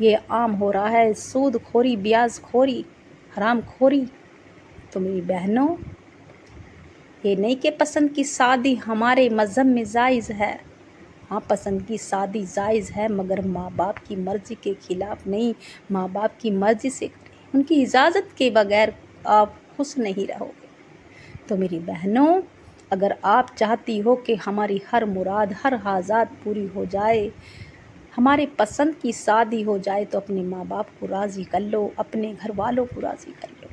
یہ عام ہو رہا ہے، سود خوری، بیاز خوری، حرام خوری۔ تو میری بہنوں، یہ نہیں کہ پسند کی شادی ہمارے مذہب میں جائز ہے، ہاں پسند کی شادی جائز ہے، مگر ماں باپ کی مرضی کے خلاف نہیں، ماں باپ کی مرضی سے کریں، ان کی اجازت کے بغیر آپ خوش نہیں رہو گے۔ تو میری بہنوں، اگر آپ چاہتی ہو کہ ہماری ہر مراد، ہر حاجات پوری ہو جائے، ہمارے پسند کی شادی ہو جائے، تو اپنے ماں باپ کو راضی کر لو، اپنے گھر والوں کو راضی کر لو۔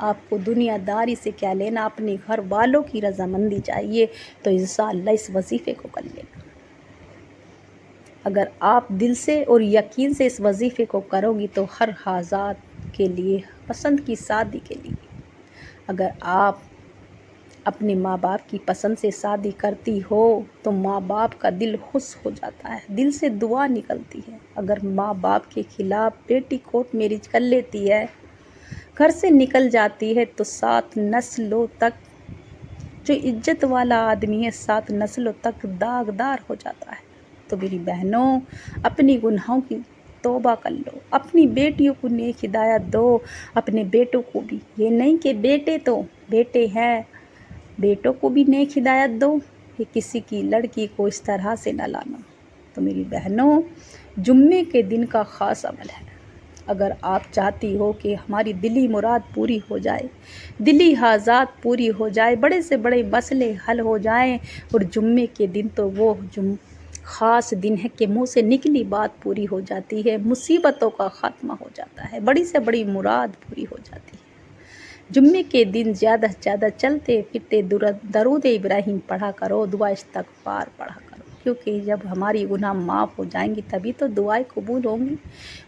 آپ کو دنیا داری سے کیا لینا، اپنے گھر والوں کی رضامندی چاہیے، تو انشاءاللہ اس وظیفے کو کر لینا۔ اگر آپ دل سے اور یقین سے اس وظیفے کو کرو گی تو ہر حاجات کے لیے، پسند کی شادی کے لیے، اگر آپ اپنے ماں باپ کی پسند سے شادی کرتی ہو تو ماں باپ کا دل خوش ہو جاتا ہے، دل سے دعا نکلتی ہے۔ اگر ماں باپ کے خلاف بیٹی کورٹ میرج کر لیتی ہے، گھر سے نکل جاتی ہے، تو 7 نسلوں تک، جو عزت والا آدمی ہے 7 نسلوں تک داغدار ہو جاتا ہے۔ تو میری بہنوں، اپنی گناہوں کی توبہ کر لو، اپنی بیٹیوں کو نیک ہدایت دو، اپنے بیٹوں کو بھی، یہ نہیں کہ بیٹے تو بیٹے ہیں، بیٹوں کو بھی نیک ہدایت دو کہ کسی کی لڑکی کو اس طرح سے نہ لانا۔ تو میری بہنوں، جمعے کے دن کا خاص عمل ہے، اگر آپ چاہتی ہو کہ ہماری دلی مراد پوری ہو جائے، دلی حاجات پوری ہو جائے، بڑے سے بڑے مسئلے حل ہو جائیں، اور جمعے کے دن تو وہ خاص دن ہے کہ منہ سے نکلی بات پوری ہو جاتی ہے، مصیبتوں کا خاتمہ ہو جاتا ہے، بڑی سے بڑی مراد پوری ہو جاتی ہے۔ جمعے کے دن زیادہ سے زیادہ چلتے پھرتے درود ابراہیم پڑھا کرو، دعا استغفار پڑھا کرو، کیونکہ جب ہماری گناہ معاف ہو جائیں گی تبھی تو دعائیں قبول ہوں گی،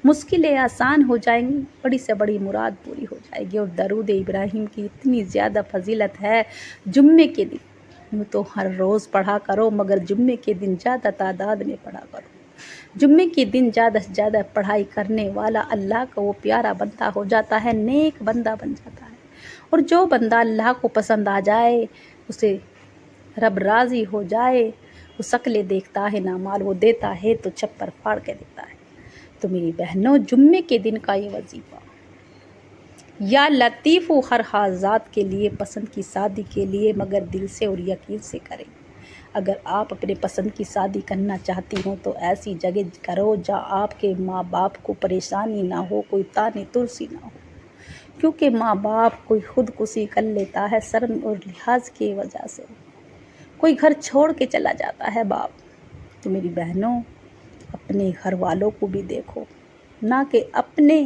مشکلیں آسان ہو جائیں گی، بڑی سے بڑی مراد پوری ہو جائے گی۔ اور درود ابراہیم کی اتنی زیادہ فضیلت ہے جمعے کے دن، تو ہر روز پڑھا کرو، مگر جمعے کے دن زیادہ تعداد میں پڑھا کرو۔ جمعے کے دن زیادہ سے زیادہ پڑھائی کرنے والا اللہ کا وہ پیارا بندہ ہو جاتا ہے، نیک بندہ بن جاتا ہے، اور جو بندہ اللہ کو پسند آ جائے، اسے رب راضی ہو جائے، وہ شکلیں دیکھتا ہے نہ مال، وہ دیتا ہے تو چھپر پھاڑ کے دیتا ہے۔ تو میری بہنوں، جمعے کے دن کا یہ وظیفہ، یا لطیف ہر حاجات کے لیے، پسند کی شادی کے لیے، مگر دل سے اور یقین سے کریں۔ اگر آپ اپنے پسند کی شادی کرنا چاہتی ہوں تو ایسی جگہ کرو جہاں آپ کے ماں باپ کو پریشانی نہ ہو، کوئی طعنے ترسی نہ ہو، کیونکہ ماں باپ کوئی خودکشی کر لیتا ہے شرم اور لحاظ کی وجہ سے، کوئی گھر چھوڑ کے چلا جاتا ہے باپ۔ تو میری بہنوں، اپنے گھر والوں کو بھی دیکھو، نہ کہ اپنے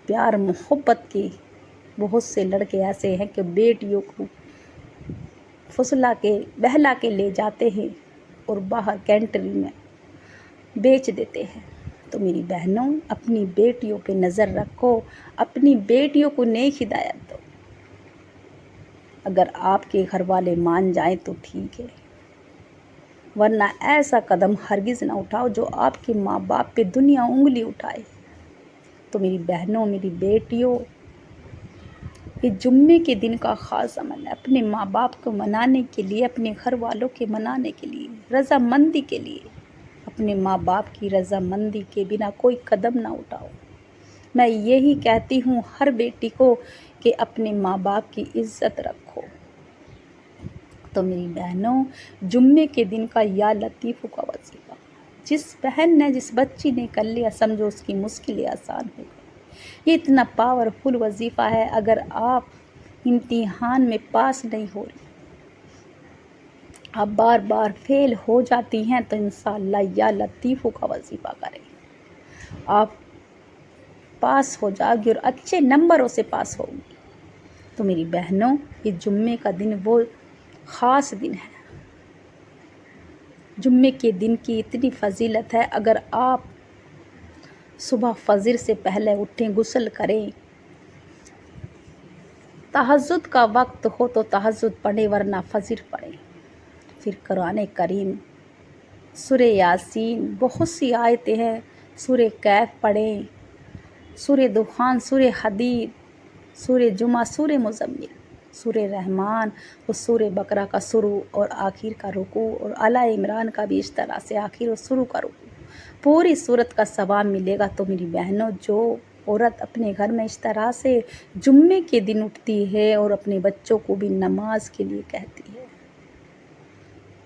پیار محبت کے۔ بہت سے لڑکے ایسے ہیں کہ بیٹیوں کو پھسلا کے بہلا کے لے جاتے ہیں اور باہر کینٹری میں بیچ دیتے ہیں۔ تو میری بہنوں، اپنی بیٹیوں پہ نظر رکھو، اپنی بیٹیوں کو نیک ہدایت دو۔ اگر آپ کے گھر والے مان جائیں تو ٹھیک ہے، ورنہ ایسا قدم ہرگز نہ اٹھاؤ جو آپ کے ماں باپ پہ دنیا انگلی اٹھائے۔ تو میری بہنوں، میری بیٹیوں، یہ جمعے کے دن کا خاص عمل ہے، اپنے ماں باپ کو منانے کے لیے، اپنے گھر والوں کے منانے کے لیے، رضامندی کے لیے، اپنے ماں باپ کی رضامندی کے بنا کوئی قدم نہ اٹھاؤ۔ میں یہی کہتی ہوں ہر بیٹی کو کہ اپنے ماں باپ کی عزت رکھو۔ تو میری بہنوں، جمعے کے دن کا یا لطیف کا وظیفہ، جس بہن نے، جس بچی نے کر لیا، سمجھو اس کی مشکلیں آسان ہو گئی۔ یہ اتنا پاورفل وظیفہ ہے، اگر آپ امتحان میں پاس نہیں ہو رہی، آپ بار بار فیل ہو جاتی ہیں، تو انشاءاللہ یا لطیف کا وظیفہ کریں، آپ پاس ہو جاؤ گی اور اچھے نمبروں سے پاس ہوگی۔ تو میری بہنوں، یہ جمعے کا دن وہ خاص دن ہے، جمعے کے دن کی اتنی فضیلت ہے، اگر آپ صبح فجر سے پہلے اٹھیں، غسل کریں، تہجد کا وقت ہو تو تہجد پڑھیں، ورنہ فجر پڑھیں، پھر قرآن کریم، سورہ یاسین، بہت سی آیتیں ہیں، سورہ کہف پڑھیں، سورہ دخان، سورہ حدید، سورہ جمعہ، سورہ مزمل، سورہ رحمان اور سورہ بقرہ کا شروع اور آخر کا رکوع اور آل عمران کا بھی اس طرح سے آخر اور شروع کا رکوع، پوری صورت کا ثواب ملے گا۔ تو میری بہنوں، جو عورت اپنے گھر میں اس طرح سے جمعے کے دن اٹھتی ہے اور اپنے بچوں کو بھی نماز کے لیے کہتی ہے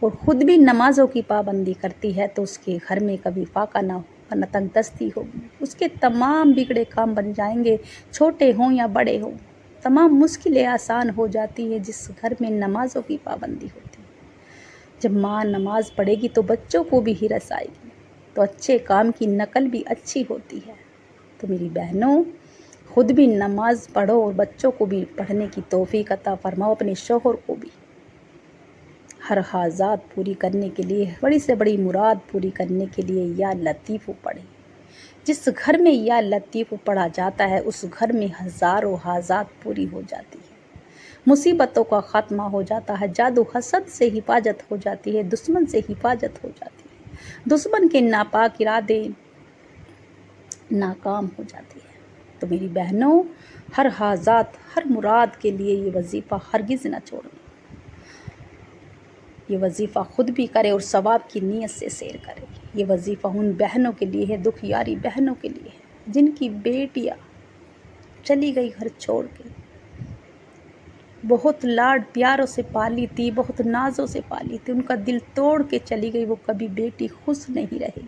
اور خود بھی نمازوں کی پابندی کرتی ہے، تو اس کے گھر میں کبھی فاقہ نہ ہوگا، نہ تنگ دستی ہوگی، اس کے تمام بگڑے کام بن جائیں گے، چھوٹے ہوں یا بڑے ہوں، تمام مشکلیں آسان ہو جاتی ہیں جس گھر میں نمازوں کی پابندی ہوتی ہے۔ جب ماں نماز پڑھے گی تو بچوں کو بھی ہرس آئے گی، تو اچھے کام کی نقل بھی اچھی ہوتی ہے۔ تو میری بہنوں، خود بھی نماز پڑھو اور بچوں کو بھی پڑھنے کی توفیق عطا فرماؤ، اپنے شوہر کو بھی ہر حاجات پوری کرنے کے لیے، بڑی سے بڑی مراد پوری کرنے کے لیے یا لطیف پڑھیں۔ جس گھر میں یا لطیف پڑھا جاتا ہے اس گھر میں ہزاروں حاجات پوری ہو جاتی ہے، مصیبتوں کا خاتمہ ہو جاتا ہے، جادو حسد سے حفاظت ہو جاتی ہے، دشمن سے حفاظت ہو جاتی ہے، دشمن کے ناپاک ارادے ناکام ہو جاتی ہے۔ تو میری بہنوں، ہر حاجات، ہر مراد کے لیے یہ وظیفہ ہرگز نہ چھوڑنا۔ یہ وظیفہ خود بھی کرے اور ثواب کی نیت سے سیر کرے۔ یہ وظیفہ ان بہنوں کے لیے ہے، دکھیاری بہنوں کے لیے ہے، جن کی بیٹیاں چلی گئی گھر چھوڑ کے، بہت لاڈ پیاروں سے پالی تھی، بہت نازوں سے پالی تھی، ان کا دل توڑ کے چلی گئی، وہ کبھی بیٹی خوش نہیں رہے گی۔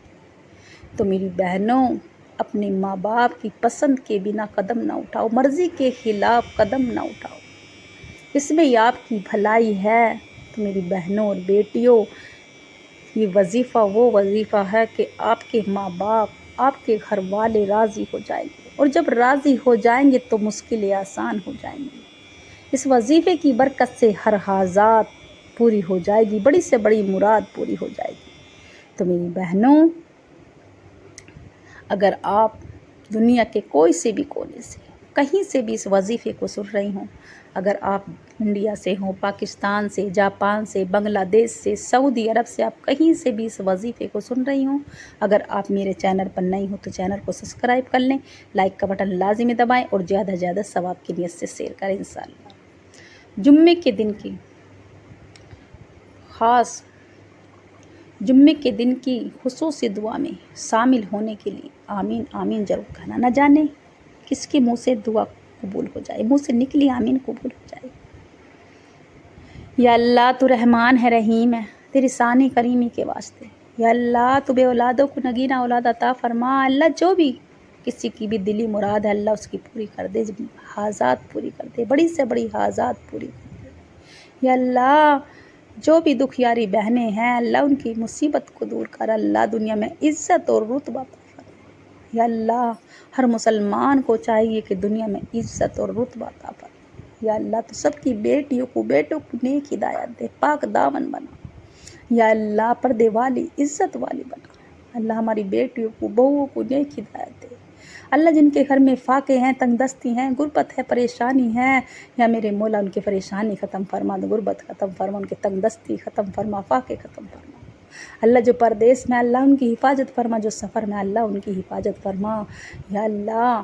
تو میری بہنوں، اپنے ماں باپ کی پسند کے بنا قدم نہ اٹھاؤ، مرضی کے خلاف قدم نہ اٹھاؤ، اس میں آپ کی بھلائی ہے۔ تو میری بہنوں اور بیٹیوں، یہ وظیفہ وہ وظیفہ ہے کہ آپ کے ماں باپ، آپ کے گھر والے راضی ہو جائیں گے، اور جب راضی ہو جائیں گے تو مشکلیں آسان ہو جائیں گی۔ اس وظیفے کی برکت سے ہر حاجات پوری ہو جائے گی، بڑی سے بڑی مراد پوری ہو جائے گی۔ تو میری بہنوں، اگر آپ دنیا کے کوئی سے بھی کونے سے، کہیں سے بھی اس وظیفے کو سن رہی ہوں، اگر آپ انڈیا سے ہوں، پاکستان سے، جاپان سے، بنگلہ دیش سے، سعودی عرب سے، آپ کہیں سے بھی اس وظیفے کو سن رہی ہوں، اگر آپ میرے چینل پر نئی ہوں تو چینل کو سبسکرائب کر لیں، لائک کا بٹن لازمی دبائیں اور زیادہ سے زیادہ ثواب کی نیت سے شیئر کریں انشاءاللہ۔ جمعے کے دن کی خصوصی دعا میں شامل ہونے کے لیے آمین آمین ضرور کہنا، نہ جانے کس کے منہ سے دعا قبول ہو جائے، منہ سے نکلی آمین قبول ہو جائے۔ یا اللہ، تو رحمان ہے، رحیم ہے، تیری شان کریمی کے واسطے یا اللہ، تو بے اولادوں کو نگینہ اولاد عطا فرما۔ اللہ، جو بھی کسی کی بھی دلی مراد ہے اللہ اس کی پوری کر دے، حاجات پوری کر دے، بڑی سے بڑی حاجات پوری کر دے۔ یا اللہ، جو بھی دکھیاری بہنیں ہیں اللہ ان کی مصیبت کو دور کر، اللہ دنیا میں عزت اور رتبہ عطا فرما۔ یا اللہ، ہر مسلمان کو چاہیے کہ دنیا میں عزت اور رتبہ عطا فرما۔ یا اللہ، تو سب کی بیٹیوں کو بیٹوں کو نیک ہدایت دے، پاک دامن بنا۔ یا اللہ، پردے والی عزت والی بنا۔ اللہ، ہماری بیٹیوں کو بہوؤں کو نیک ہدایت دے۔ اللہ، جن کے گھر میں فاقے ہیں، تنگ دستی ہیں، غربت ہے، پریشانی ہے، یا میرے مولا ان کی پریشانی ختم فرما، غربت ختم فرما، ان کے تنگ دستی ختم فرما، فاقے ختم فرما۔ اللہ، جو پردیس میں اللہ ان کی حفاظت فرما، جو سفر میں اللہ ان کی حفاظت فرما۔ یا اللہ،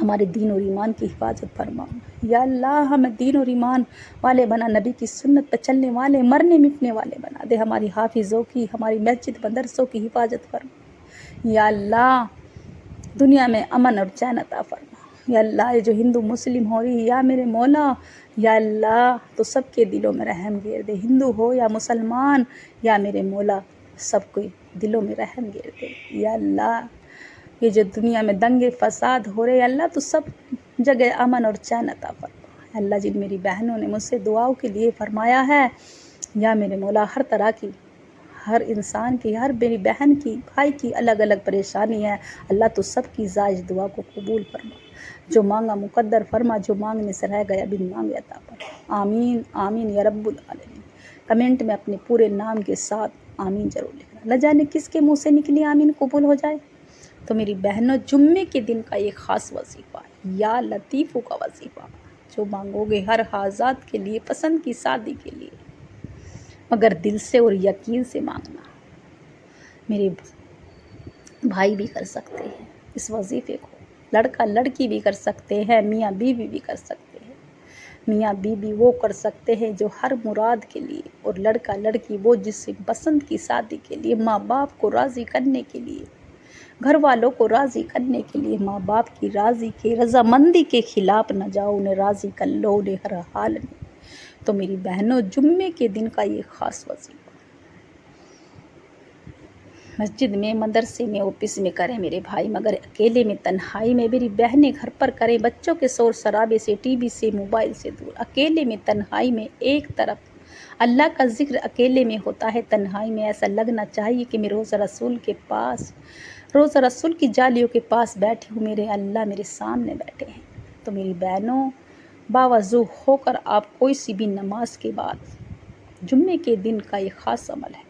ہمارے دین اور ایمان کی حفاظت فرما۔ یا اللہ، ہمیں دین اور ایمان والے بنا، نبی کی سنت پہ چلنے والے، مرنے مٹنے والے بنا دے، ہماری حافظوں کی، ہماری مسجد مدرسوں کی حفاظت فرما۔ یا اللہ، دنیا میں امن اور چین عطا فرما۔ یا اللہ، یہ جو ہندو مسلم ہو رہی، یا میرے مولا، یا اللہ، تو سب کے دلوں میں رحم گیر دے، ہندو ہو یا مسلمان، یا میرے مولا، سب کے دلوں میں رحم گیر دے۔ یا اللہ، یہ جو دنیا میں دنگے فساد ہو رہے اللہ، تو سب جگہ امن اور چین عطا فرما۔ اللہ، جن میری بہنوں نے مجھ سے دعاؤں کے لیے فرمایا ہے، یا میرے مولا، ہر طرح کی، ہر انسان کی، ہر میری بہن کی، بھائی کی الگ الگ پریشانی ہے اللہ، تو سب کی زائج دعا کو قبول فرما، جو مانگا مقدر فرما، جو مانگنے سے رہ گیا بن مانگے عطا فرما۔ آمین آمین یا رب العالمین۔ کمنٹ میں اپنے پورے نام کے ساتھ آمین ضرور لکھنا، نہ جانے کس کے منہ سے نکلی آمین قبول ہو جائے۔ تو میری بہنوں، جمعے کے دن کا ایک خاص وظیفہ یا لطیفوں کا وظیفہ، جو مانگو گے ہر حاجات کے لیے، پسند کی شادی کے لیے، مگر دل سے اور یقین سے مانگنا۔ میرے بھائی بھی کر سکتے ہیں اس وظیفے کو، لڑکا لڑکی بھی کر سکتے ہیں، میاں بیوی بھی کر سکتے ہیں، میاں بیوی وہ کر سکتے ہیں جو ہر مراد کے لیے، اور لڑکا لڑکی وہ جس پسند کی شادی کے لیے، ماں باپ کو راضی کرنے کے لیے، گھر والوں کو راضی کرنے کے لیے، ماں باپ کی راضی کے رضامندی کے خلاف نہ جاؤ، انہیں راضی کر لو انہیں ہر حال میں۔ تو میری بہنوں، جمعے کے دن کا یہ خاص وظیفہ مسجد میں، مدرسے میں، آفس میں کریں میرے بھائی، مگر اکیلے میں، تنہائی میں میری بہنیں گھر پر کریں، بچوں کے شور شرابے سے، ٹی وی سے، موبائل سے دور، اکیلے میں، تنہائی میں۔ ایک طرف اللہ کا ذکر اکیلے میں ہوتا ہے، تنہائی میں ایسا لگنا چاہیے کہ میں روضہ رسول کے پاس، روضہ رسول کی جالیوں کے پاس بیٹھی ہوں، میرے اللہ میرے سامنے بیٹھے ہیں۔ تو میری بہنوں، باوضو ہو کر آپ کوئی سی بھی نماز کے بعد جمعے کے دن کا یہ خاص عمل ہے،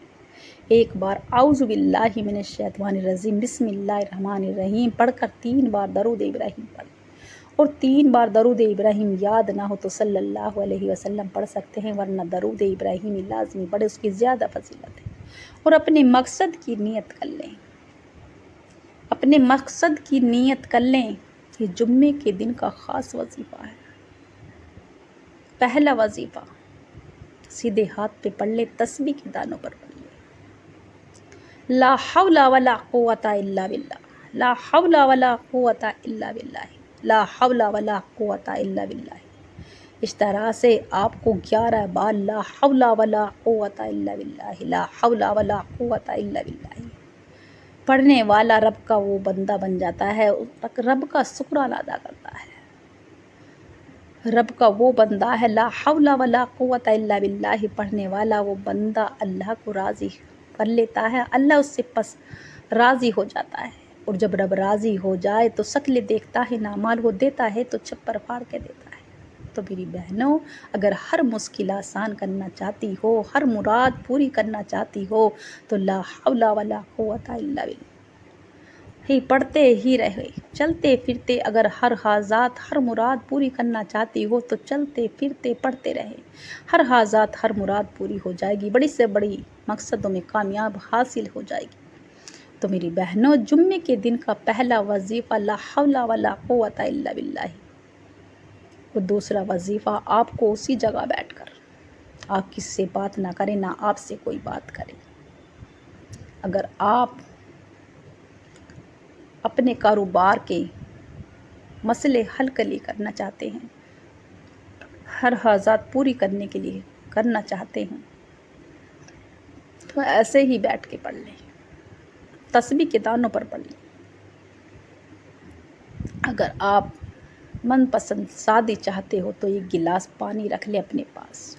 ایک بار اعوذ باللہ من الشیطان الرجیم بسم اللہ الرحمن الرحیم پڑھ کر 3 بار درود ابراہیم پڑھیں، اور 3 بار درود ابراہیم یاد نہ ہو تو صلی اللہ علیہ وسلم پڑھ سکتے ہیں، ورنہ درود ابراہیم لازمی پڑھیں، اس کی زیادہ فضیلت ہے۔ اور اپنے مقصد کی نیت کر لیں، اپنے مقصد کی نیت کر لیں، یہ جمعے کے دن کا خاص وظیفہ ہے۔ پہلا وظیفہ سیدھے ہاتھ پہ پڑھ لیں، تسبیح کے دانوں پر پڑھ لیں، لا حول ولا قوت الا باللہ، لا حول ولا قوت الا باللہ، لا حول ولا قوت الا باللہ۔ اس طرح سے آپ کو 11 بار لا حول ولا قوت الا باللہ، لا حول ولا قوت الا باللہ پڑھنے والا رب کا وہ بندہ بن جاتا ہے، رب کا شکرانہ ادا کرتا ہے، رب کا وہ بندہ ہے۔ لا حول ولا قوت الا باللہ پڑھنے والا وہ بندہ اللہ کو راضی کر لیتا ہے، اللہ اس سے پس راضی ہو جاتا ہے، اور جب رب راضی ہو جائے تو شکل دیکھتا ہے، نامال وہ دیتا ہے تو چھپر پھاڑ کے دیتا ہے۔ تو میری بہنوں، اگر ہر مشکل آسان کرنا چاہتی ہو، ہر مراد پوری کرنا چاہتی ہو، تو لا حول ولا قوت الا باللہ ہی پڑھتے ہی رہے، چلتے پھرتے۔ اگر ہر حاجات، ہر مراد پوری کرنا چاہتی ہو تو چلتے پھرتے پڑھتے رہے، ہر حاجات، ہر مراد پوری ہو جائے گی، بڑی سے بڑی مقصدوں میں کامیاب حاصل ہو جائے گی۔ تو میری بہنوں، جمعے کے دن کا پہلا وظیفہ لا حول ولا قوت الا باللہ، اور دوسرا وظیفہ آپ کو اسی جگہ بیٹھ کر، آپ کس سے بات نہ کریں، نہ آپ سے کوئی بات کرے۔ اگر آپ اپنے کاروبار کے مسئلے حل کرنا چاہتے ہیں، ہر حاجات پوری کرنے کے لیے کرنا چاہتے ہیں، تو ایسے ہی بیٹھ کے پڑھ لیں، تسبیح کے دانوں پر پڑھ لیں۔ اگر آپ من پسند شادی چاہتے ہو تو ایک گلاس پانی رکھ لیں اپنے پاس،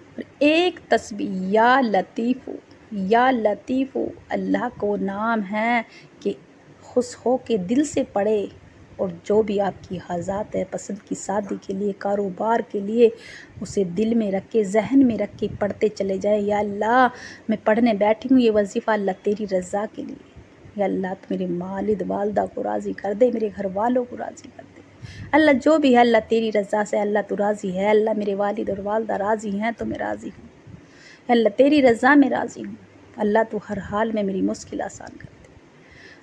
اور ایک تسبیح یا لطیف، یا لطیف اللہ کو نام ہے کہ خوش ہو کے دل سے پڑھے، اور جو بھی آپ کی حاجات ہے پسند کی شادی کے لیے، کاروبار کے لیے، اسے دل میں رکھ کے، ذہن میں رکھ کے پڑھتے چلے جائیں۔ یا اللہ، میں پڑھنے بیٹھی ہوں یہ وظیفہ اللہ تیری رضا کے لیے، یا اللہ تو میرے والد والدہ کو راضی کر دے، میرے گھر والوں کو راضی کر دے، اللہ جو بھی ہے اللہ تیری رضا سے، اللہ تو راضی ہے، اللہ میرے والد اور والدہ راضی ہیں تو میں راضی ہوں، اللہ تیری رضا میں راضی ہوں، اللہ تو ہر حال میں میری مشکل آسان کر دے۔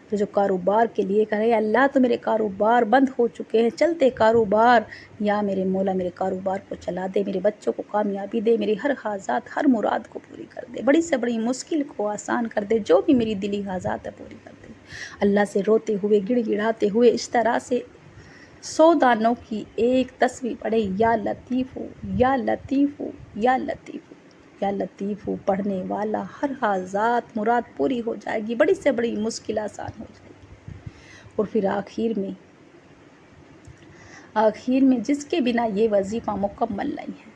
تو جو کاروبار کے لیے کرے، اللہ تو میرے کاروبار بند ہو چکے ہیں، چلتے کاروبار، یا میرے مولا میرے کاروبار کو چلا دے، میرے بچوں کو کامیابی دے، میری ہر حاجات، ہر مراد کو پوری کر دے، بڑی سے بڑی مشکل کو آسان کر دے، جو بھی میری دلی حاجات ہے پوری کر دے۔ اللہ سے روتے ہوئے، گڑ گڑاتے ہوئے، اس طرح سے 100 دانوں کی ایک تسبیح پڑھے، یا لطیف، یا لطیف، یا لطیف، یا لطیف پڑھنے والا ہر حاجات مراد پوری ہو جائے گی، بڑی سے بڑی مشکل آسان ہو جائے گی۔ اور پھر آخر میں جس کے بنا یہ وظیفہ مکمل نہیں ہے،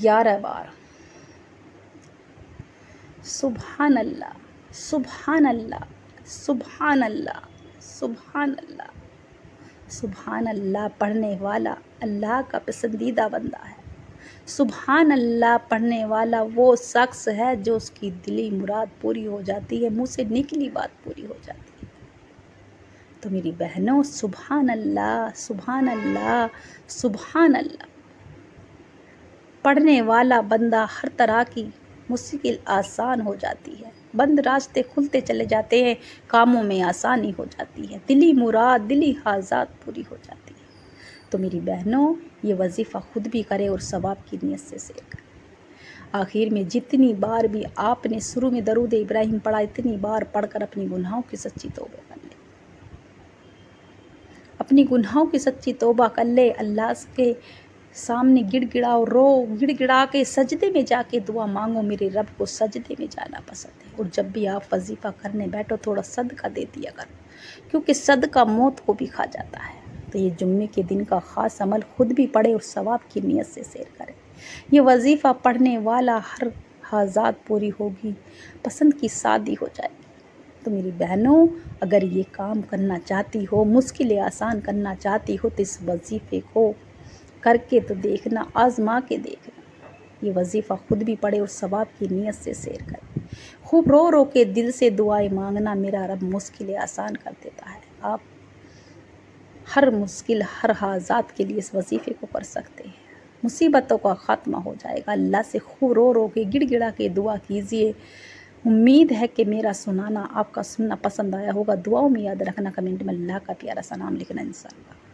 11 بار سبحان اللہ، سبحان اللہ، سبحان اللہ، سبحان اللہ، سبحان اللہ پڑھنے والا اللہ کا پسندیدہ بندہ ہے۔ سبحان اللہ پڑھنے والا وہ شخص ہے جو اس کی دلی مراد پوری ہو جاتی ہے، منہ سے نکلی بات پوری ہو جاتی ہے۔ تو میری بہنوں، سبحان اللہ، سبحان اللہ، سبحان اللہ پڑھنے والا بندہ ہر طرح کی مشکل آسان ہو جاتی ہے، بند راستے کھلتے چلے جاتے ہیں، کاموں میں آسانی ہو جاتی ہے، دلی مراد دلی حاجات پوری ہو جاتی ہے۔ تو میری بہنوں، یہ وظیفہ خود بھی کرے اور ثواب کی نیت سے شیئر کرے۔ آخر میں جتنی بار بھی آپ نے شروع میں درود ابراہیم پڑھا، اتنی بار پڑھ کر اپنی گناہوں کی سچی توبہ کر لے، اپنی گناہوں کی سچی توبہ کر لے، اللہ کے سامنے گڑ گڑاؤ، رو، گڑ گڑا کے سجدے میں جا کے دعا مانگو۔ میرے رب کو سجدے میں جانا پسند ہے، اور جب بھی آپ وظیفہ کرنے بیٹھو تھوڑا صدقہ دے دیا کرو، کیونکہ صدقہ موت کو بھی کھا جاتا ہے۔ تو یہ جمعے کے دن کا خاص عمل خود بھی پڑھے اور ثواب کی نیت سے شیئر کرے۔ یہ وظیفہ پڑھنے والا ہر حاجات پوری ہوگی، پسند کی شادی ہو جائے گی۔ تو میری بہنوں، اگر یہ کام کرنا چاہتی ہو، مشکلیں آسان کرنا چاہتی ہو، تو اس وظیفے کو کر کے تو دیکھنا، آزما کے دیکھنا۔ یہ وظیفہ خود بھی پڑھے اور ثواب کی نیت سے شیئر کرے۔ خوب رو رو کے دل سے دعائیں مانگنا، میرا رب مشکلیں آسان کر دیتا ہے۔ آپ ہر مشکل، ہر حاجات کے لیے اس وظیفے کو کر سکتے ہیں، مصیبتوں کا خاتمہ ہو جائے گا۔ اللہ سے خوب رو رو کے گڑ گڑا کے دعا کیجیے۔ امید ہے کہ میرا سنانا آپ کا سننا پسند آیا ہوگا۔ دعاؤں میں یاد رکھنا، کمنٹ میں اللہ کا پیارا سا نام لکھنا انشاءاللہ۔